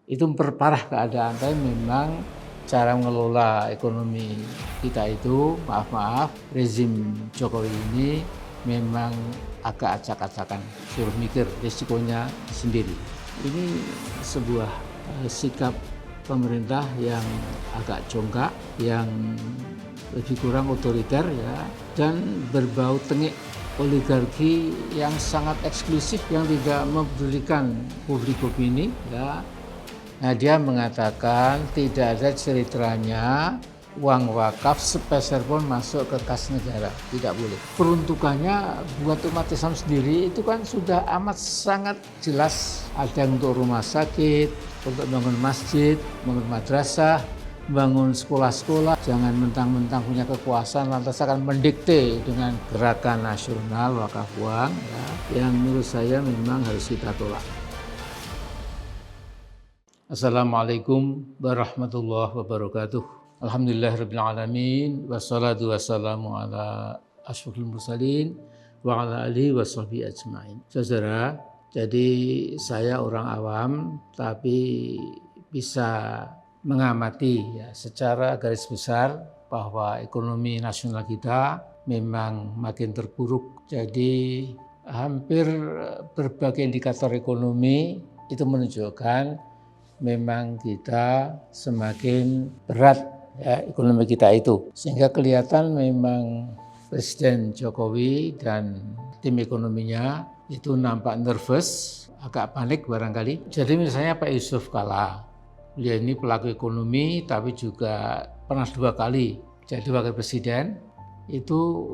itu memperparah keadaan. Tapi memang cara mengelola ekonomi kita itu, maaf, rezim Jokowi ini memang agak acak-acakan, suruh mikir risikonya sendiri. Ini sebuah sikap pemerintah yang agak jonggak, yang lebih kurang otoriter ya, dan berbau tengik oligarki yang sangat eksklusif yang tidak mempedulikan publik opini ya. Nah, dia mengatakan tidak ada ceritanya uang wakaf sepeser pun masuk ke kas negara, tidak boleh. Peruntukannya buat umat Islam sendiri itu kan sudah amat sangat jelas. Ada yang untuk rumah sakit, untuk bangun masjid, bangun madrasah, bangun sekolah-sekolah. Jangan mentang-mentang punya kekuasaan lantas akan mendikte dengan gerakan nasional wakaf uang ya, yang menurut saya memang harus kita tolak. Assalamualaikum warahmatullahi wabarakatuh. Alhamdulillahirabbil alamin wassalatu wassalamu ala asyrofil mursalin wa ala alihi washabihi ajmain. Saudara, jadi saya orang awam tapi bisa mengamati ya secara garis besar bahwa ekonomi nasional kita memang makin terpuruk. Jadi hampir berbagai indikator ekonomi itu menunjukkan memang kita semakin berat ya ekonomi kita itu. Sehingga kelihatan memang Presiden Jokowi dan tim ekonominya itu nampak nervous, agak panik barangkali. Jadi misalnya Pak Yusuf Kalla, dia ini pelaku ekonomi tapi juga pernah 2 kali jadi wakil presiden, itu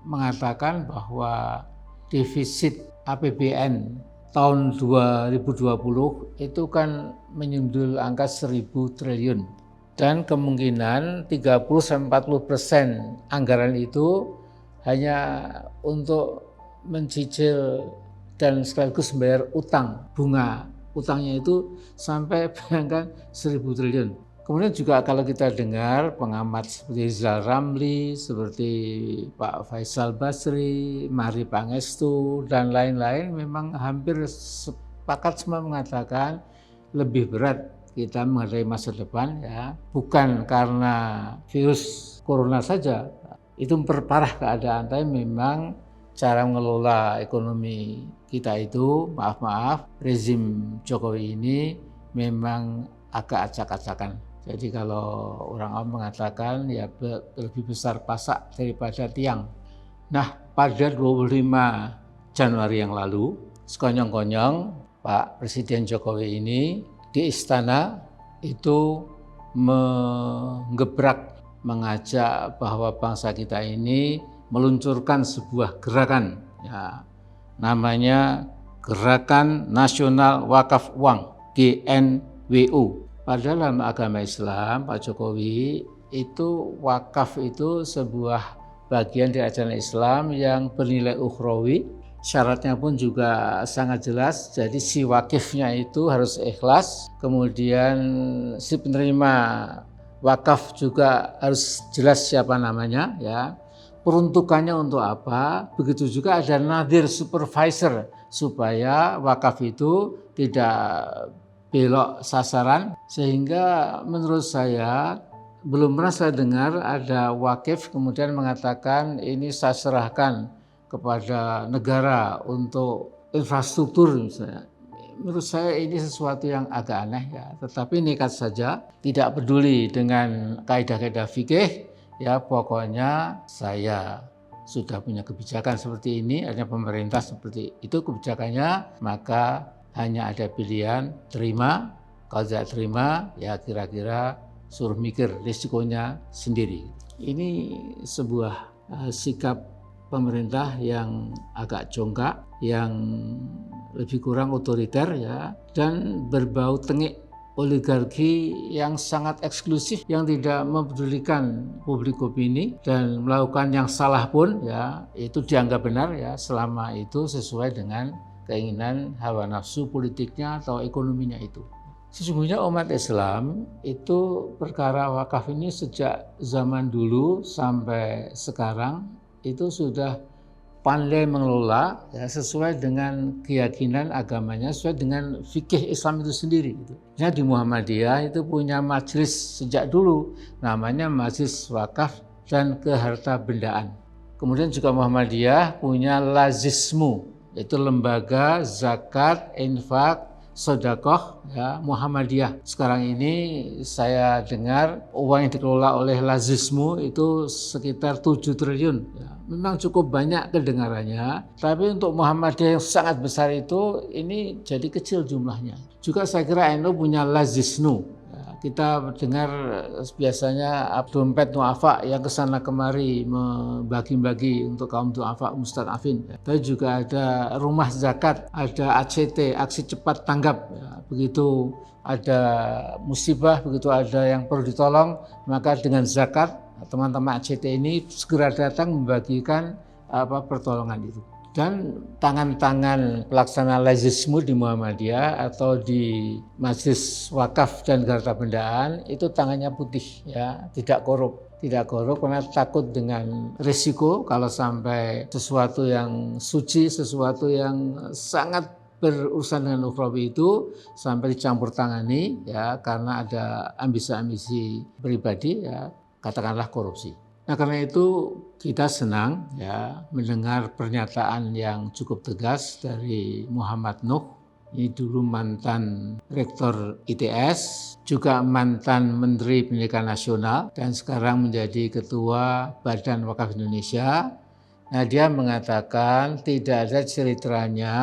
mengatakan bahwa defisit APBN tahun 2020 itu kan menyundul angka 1.000 triliun dan kemungkinan 30-40% anggaran itu hanya untuk mencicil dan sekaligus membayar utang, bunga utangnya itu sampai bayangkan 1.000 triliun. Kemudian juga kalau kita dengar pengamat seperti Rizal Ramli, seperti Pak Faisal Basri, Mari Pangestu, dan lain-lain memang hampir sepakat semua mengatakan lebih berat kita menghadapi masa depan ya, bukan karena virus corona saja, itu memperparah keadaan, tapi memang cara mengelola ekonomi kita itu, maaf, rezim Jokowi ini memang agak acak-acakan. Jadi kalau orang awam mengatakan ya lebih besar pasak daripada tiang. Nah, pada 25 Januari yang lalu, sekonyong-konyong Pak Presiden Jokowi ini di istana itu menggebrak, mengajak bahwa bangsa kita ini meluncurkan sebuah gerakan ya, namanya Gerakan Nasional Wakaf Uang GNWU. Padahal dalam agama Islam, Pak Jokowi itu wakaf itu sebuah bagian dari ajaran Islam yang bernilai ukhrawi. Syaratnya pun juga sangat jelas. Jadi si wakifnya itu harus ikhlas. Kemudian si penerima wakaf juga harus jelas siapa namanya ya. Peruntukannya untuk apa? Begitu juga ada nadhir supervisor supaya wakaf itu tidak belok sasaran, sehingga menurut saya belum pernah saya dengar ada wakif kemudian mengatakan ini saya serahkan kepada negara untuk infrastruktur misalnya. Menurut saya ini sesuatu yang agak aneh ya, tetapi nekat saja, tidak peduli dengan kaidah-kaidah fikih ya, pokoknya saya sudah punya kebijakan seperti ini, artinya pemerintah seperti itu kebijakannya, maka hanya ada pilihan terima, kalau tidak terima ya kira-kira suruh mikir risikonya sendiri. Ini sebuah sikap pemerintah yang agak jonggak, yang lebih kurang otoriter ya, dan berbau tengik oligarki yang sangat eksklusif yang tidak mempedulikan publik opini dan melakukan yang salah pun ya itu dianggap benar ya selama itu sesuai dengan keinginan hawa nafsu politiknya atau ekonominya itu. Sesungguhnya umat Islam itu perkara wakaf ini sejak zaman dulu sampai sekarang itu sudah pandai mengelola ya, sesuai dengan keyakinan agamanya, sesuai dengan fikih Islam itu sendiri. Gitu. Misalnya di Muhammadiyah itu punya majelis sejak dulu, namanya Majelis Wakaf dan Kehartabendaan. Kemudian juga Muhammadiyah punya Lazismu, yaitu lembaga zakat, infak, sedekah ya, Muhammadiyah. Sekarang ini saya dengar uang yang dikelola oleh Lazismu itu sekitar 7 triliun. Ya, memang cukup banyak kedengarannya, tapi untuk Muhammadiyah yang sangat besar itu ini jadi kecil jumlahnya. Juga saya kira NU punya Lazisnu. Kita dengar biasanya dompet du'afa yang kesana kemari membagi-bagi untuk kaum du'afa mustad'afin. Tapi juga ada rumah zakat, ada ACT, aksi cepat tanggap. Begitu ada musibah, begitu ada yang perlu ditolong, maka dengan zakat teman-teman ACT ini segera datang membagikan pertolongan itu. Dan tangan-tangan pelaksana lazismu di Muhammadiyah atau di Majelis Wakaf dan Kehartabendaan itu tangannya putih ya, tidak korup. Tidak korup karena takut dengan risiko kalau sampai sesuatu yang suci, sesuatu yang sangat berurusan dengan ukhrawi itu sampai dicampur tangani ya karena ada ambisi-ambisi pribadi ya, katakanlah korupsi. Nah karena itu kita senang ya mendengar pernyataan yang cukup tegas dari Muhammad Nuh. Ini dulu mantan rektor ITS, juga mantan Menteri Pendidikan Nasional dan sekarang menjadi Ketua Badan Wakaf Indonesia. Nah dia mengatakan tidak ada ceritanya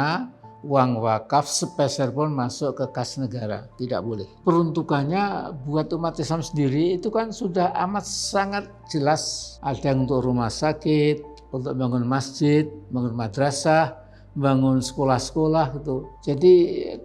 uang wakaf sepeser pun masuk ke kas negara, tidak boleh. Peruntukannya buat umat Islam sendiri itu kan sudah amat sangat jelas. Ada yang untuk rumah sakit, untuk bangun masjid, bangun madrasah, bangun sekolah-sekolah gitu. Jadi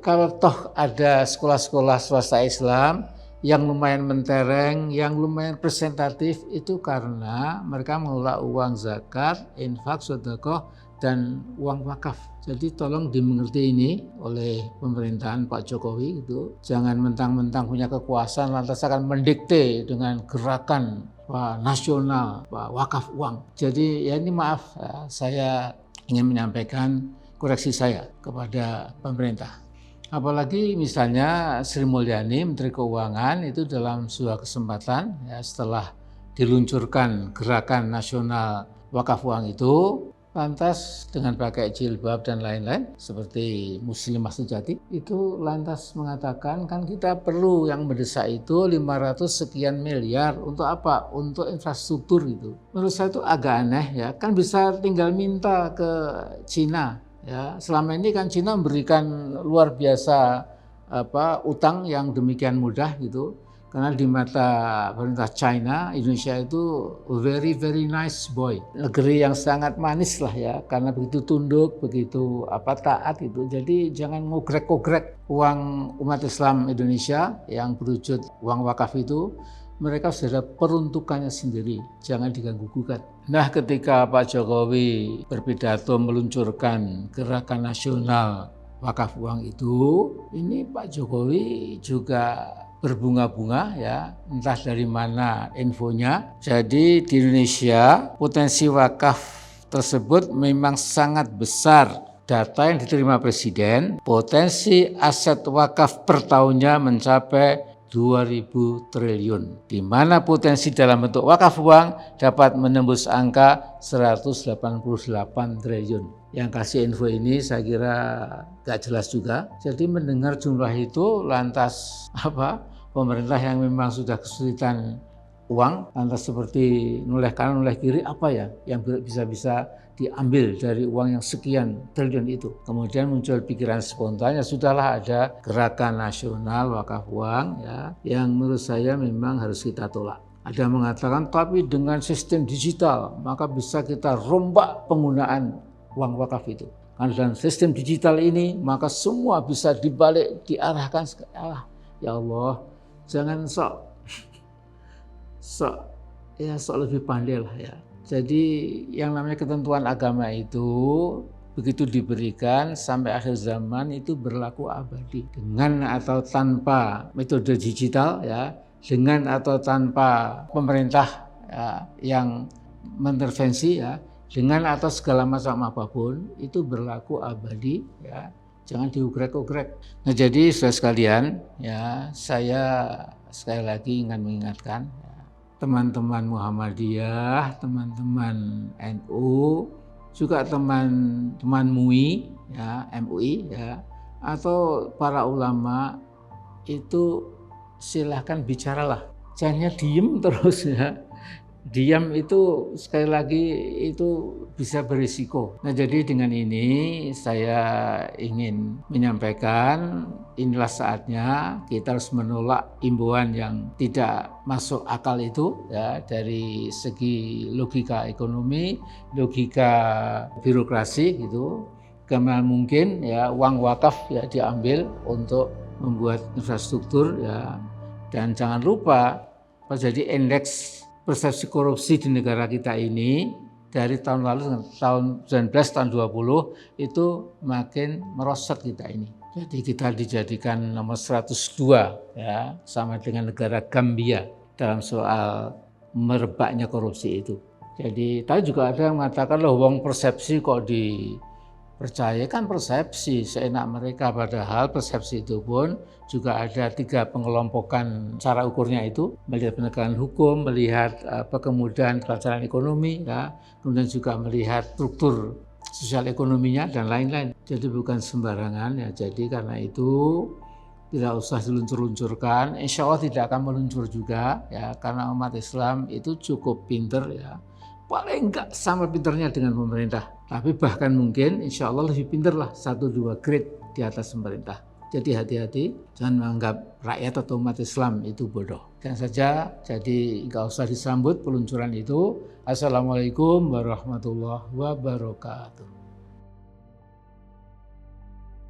kalau toh ada sekolah-sekolah swasta Islam yang lumayan mentereng, yang lumayan presentatif itu karena mereka mengelola uang zakat, infak, sedekah, dan uang wakaf. Jadi tolong dimengerti ini oleh pemerintahan Pak Jokowi itu. Jangan mentang-mentang punya kekuasaan lantas akan mendikte dengan gerakan nasional wakaf uang. Jadi ya ini maaf, saya ingin menyampaikan koreksi saya kepada pemerintah. Apalagi misalnya Sri Mulyani Menteri Keuangan itu dalam sebuah kesempatan ya, setelah diluncurkan gerakan nasional wakaf uang itu, lantas dengan pakai jilbab dan lain-lain seperti muslimah sejati itu lantas mengatakan kan kita perlu yang mendesak itu 500 sekian miliar untuk apa? Untuk infrastruktur gitu. Menurut saya itu agak aneh ya, kan bisa tinggal minta ke Cina ya. Selama ini kan Cina memberikan luar biasa utang yang demikian mudah gitu. Karena di mata pemerintah China, Indonesia itu very very nice boy. Negeri yang sangat manis lah ya, karena begitu tunduk, begitu taat itu. Jadi jangan ngogrek-ngogrek uang umat Islam Indonesia yang berwujud uang wakaf itu. Mereka sudah ada peruntukannya sendiri, jangan diganggu-gugat. Nah ketika Pak Jokowi berpidato meluncurkan gerakan nasional wakaf uang itu, ini Pak Jokowi juga berbunga-bunga ya, entah dari mana infonya. Jadi di Indonesia potensi wakaf tersebut memang sangat besar. Data yang diterima Presiden, potensi aset wakaf per tahunnya mencapai 2.000 triliun, di mana potensi dalam bentuk wakaf uang dapat menembus angka 188 triliun. Yang kasih info ini saya kira gak jelas juga. Jadi mendengar jumlah itu lantas pemerintah yang memang sudah kesulitan uang, lantas seperti noleh kanan noleh kiri apa ya yang bisa diambil dari uang yang sekian triliun itu. Kemudian muncul pikiran spontan, ya sudahlah ada gerakan nasional wakaf uang ya, yang menurut saya memang harus kita tolak. Ada yang mengatakan tapi dengan sistem digital maka bisa kita rombak penggunaan uang wakaf itu. Karena dengan sistem digital ini maka semua bisa dibalik, diarahkan ke Allah. Ya Allah, jangan sok lebih pandai lah ya. Jadi yang namanya ketentuan agama itu begitu diberikan sampai akhir zaman itu berlaku abadi. Dengan atau tanpa metode digital ya, dengan atau tanpa pemerintah ya, yang mengintervensi ya, dengan atau segala macam apapun itu berlaku abadi, ya. Jangan diugrek-ugrek. Nah, jadi saudara sekalian, ya, saya sekali lagi ingin mengingatkan ya, teman-teman Muhammadiyah, teman-teman NU, juga teman-teman MUI, ya, MUI, ya, atau para ulama itu silahkan bicaralah. Jangan diem terus ya. Diam itu sekali lagi itu bisa berisiko. Nah, jadi dengan ini saya ingin menyampaikan inilah saatnya kita harus menolak imbauan yang tidak masuk akal itu ya, dari segi logika ekonomi, logika birokrasi gitu. Kemana mungkin ya uang wakaf ya diambil untuk membuat infrastruktur ya. Dan jangan lupa jadi indeks persepsi korupsi di negara kita ini dari tahun lalu dengan tahun 19 tahun 20 itu makin merosot kita ini. Jadi kita dijadikan nomor 102 ya, sama dengan negara Gambia dalam soal merebaknya korupsi itu. Jadi tadi juga ada yang mengatakan loh wong persepsi kok dipercaya, kan persepsi seenak mereka, padahal persepsi itu pun juga ada 3 pengelompokan cara ukurnya itu, melihat penegakan hukum, melihat kemudahan kelancaran ekonomi, ya, kemudian juga melihat struktur sosial ekonominya dan lain-lain. Jadi bukan sembarangan ya. Jadi karena itu tidak usah diluncur-luncurkan. Insya Allah tidak akan meluncur juga ya, karena umat Islam itu cukup pinter ya. Paling enggak sama pinternya dengan pemerintah, tapi bahkan mungkin insya Allah lebih pinter lah, 1-2 grade di atas pemerintah. Jadi hati-hati, jangan menganggap rakyat atau umat Islam itu bodoh. Dan saja, jadi enggak usah disambut peluncuran itu. Assalamualaikum warahmatullahi wabarakatuh.